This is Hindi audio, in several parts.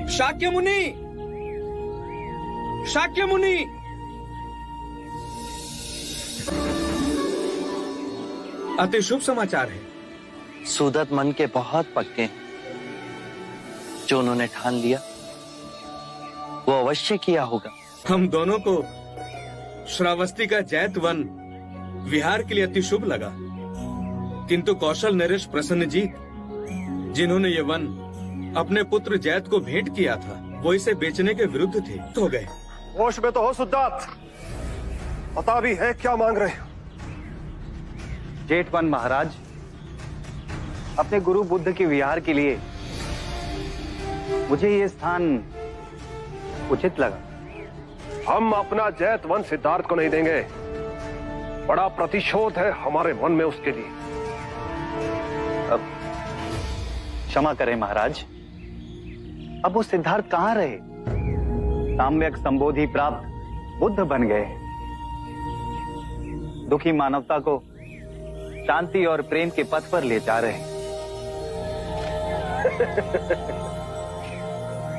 शाक्य मुनि, शाक्य मुनि। अति शुभ समाचार है। सुदत मन के बहुत पक्के हैं। जो उन्होंने ठान लिया वो अवश्य किया होगा। हम दोनों को श्रावस्ती का जैत वन विहार के लिए अति शुभ लगा, किंतु कौशल नरेश प्रसन्नजीत, जिन्होंने ये वन अपने पुत्र जैत को भेंट किया था, वो इसे बेचने के विरुद्ध थे, तो गए। होश में तो हो सिद्धार्थ, पता भी है क्या मांग रहे हो? जेठवन महाराज, अपने गुरु बुद्ध के विहार के लिए मुझे ये स्थान उचित लगा। हम अपना जैत वन सिद्धार्थ को नहीं देंगे। बड़ा प्रतिशोध है हमारे मन में उसके लिए। अब क्षमा करें महाराज, अब वो सिद्धार्थ कहां रहे? साम्यक संबोधि प्राप्त बुद्ध बन गए। दुखी मानवता को शांति और प्रेम के पथ पर ले जा रहे हैं।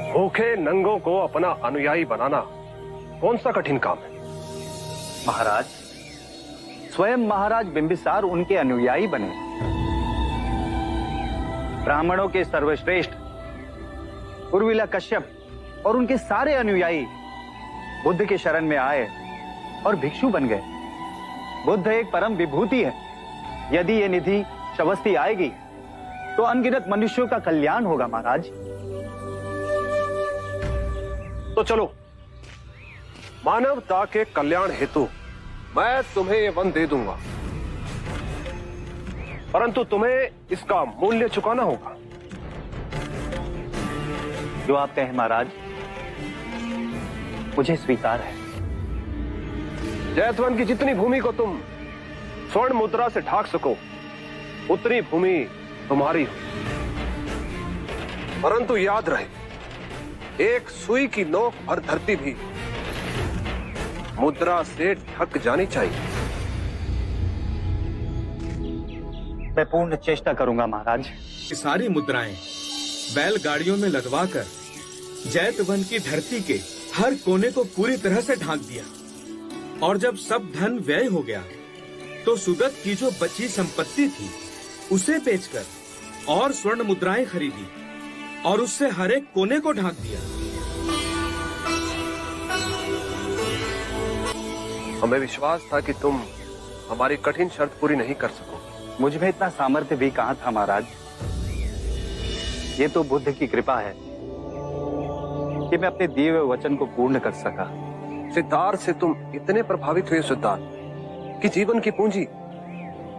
भूखे नंगों को अपना अनुयायी बनाना कौन सा कठिन काम है? महाराज, स्वयं महाराज बिंबिसार उनके अनुयायी बने। ब्राह्मणों के सर्वश्रेष्ठ उर्विला कश्यप और उनके सारे अनुयायी बुद्ध के शरण में आए और भिक्षु बन गए। बुद्ध एक परम विभूति है। यदि ये निधि श्रावस्ती आएगी तो अनगिनत मनुष्यों का कल्याण होगा महाराज। तो चलो, मानवता के कल्याण हेतु मैं तुम्हें ये वन दे दूंगा, परंतु तुम्हें इसका मूल्य चुकाना होगा। जो आप कहें महाराज, मुझे स्वीकार है। जैतवन की जितनी भूमि को तुम स्वर्ण मुद्रा से ढाक सको, उतनी भूमि तुम्हारी हो। परंतु याद रहे, एक सुई की नोक भर धरती भी मुद्रा से ढक जानी चाहिए। मैं पूर्ण चेष्टा करूंगा महाराज। ये सारी मुद्राएं बैलगाड़ियों में लदवाकर जैत वन की धरती के हर कोने को पूरी तरह से ढांक दिया, और जब सब धन व्यय हो गया तो सुदत की जो बची संपत्ति थी उसे बेचकर और स्वर्ण मुद्राएं खरीदी और उससे हर एक कोने को ढांक दिया। हमें विश्वास था कि तुम हमारी कठिन शर्त पूरी नहीं कर सकोगे। मुझ में इतना सामर्थ्य भी कहां था महाराज। ये तो बुद्ध की कृपा है कि मैं अपने दिए हुए वचन को पूर्ण कर सका। सिद्धार्थ से तुम इतने प्रभावित हुए सिद्धार्थ कि जीवन की पूंजी,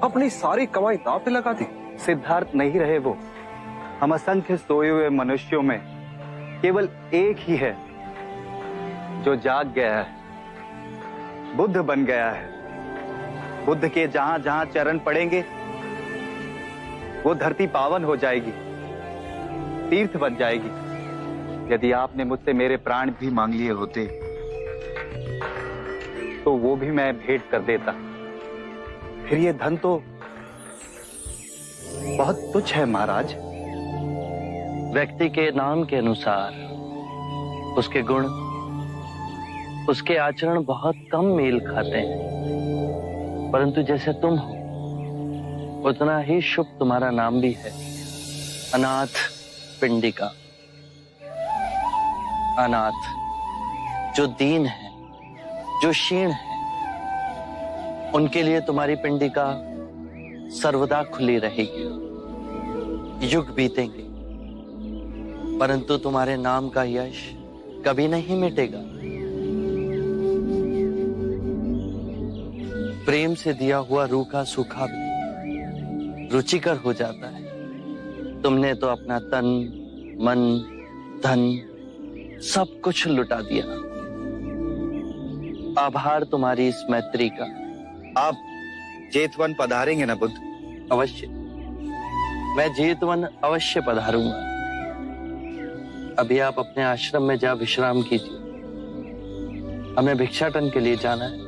अपनी सारी कमाई दांव पे लगा दी। सिद्धार्थ नहीं रहे वो। हम असंख्य सोए हुए मनुष्यों में केवल एक ही है जो जाग गया है, बुद्ध बन गया है। बुद्ध के जहां जहां चरण पड़ेंगे वो धरती पावन हो जाएगी, तीर्थ बन जाएगी। यदि आपने मुझसे मेरे प्राण भी मांग लिए होते तो वो भी मैं भेंट कर देता। फिर ये धन तो बहुत तुच्छ है महाराज। व्यक्ति के नाम के अनुसार उसके गुण, उसके आचरण बहुत कम मेल खाते हैं, परंतु जैसे तुम हो उतना ही शुभ तुम्हारा नाम भी है। अनाथ पिंडिका। अनाथ, जो दीन है, जो क्षीण है, उनके लिए तुम्हारी पिंडिका सर्वदा खुली रहेगी। युग बीतेंगे परंतु तुम्हारे नाम का यश कभी नहीं मिटेगा। प्रेम से दिया हुआ रूखा सूखा भी रुचिकर हो जाता है। तुमने तो अपना तन, मन, धन सब कुछ लुटा दिया। आभार तुम्हारी इस मैत्री का। आप जेतवन पधारेंगे ना बुद्ध? अवश्य, मैं जेतवन अवश्य पधारूंगा। अभी आप अपने आश्रम में जा विश्राम कीजिए, हमें भिक्षाटन के लिए जाना है।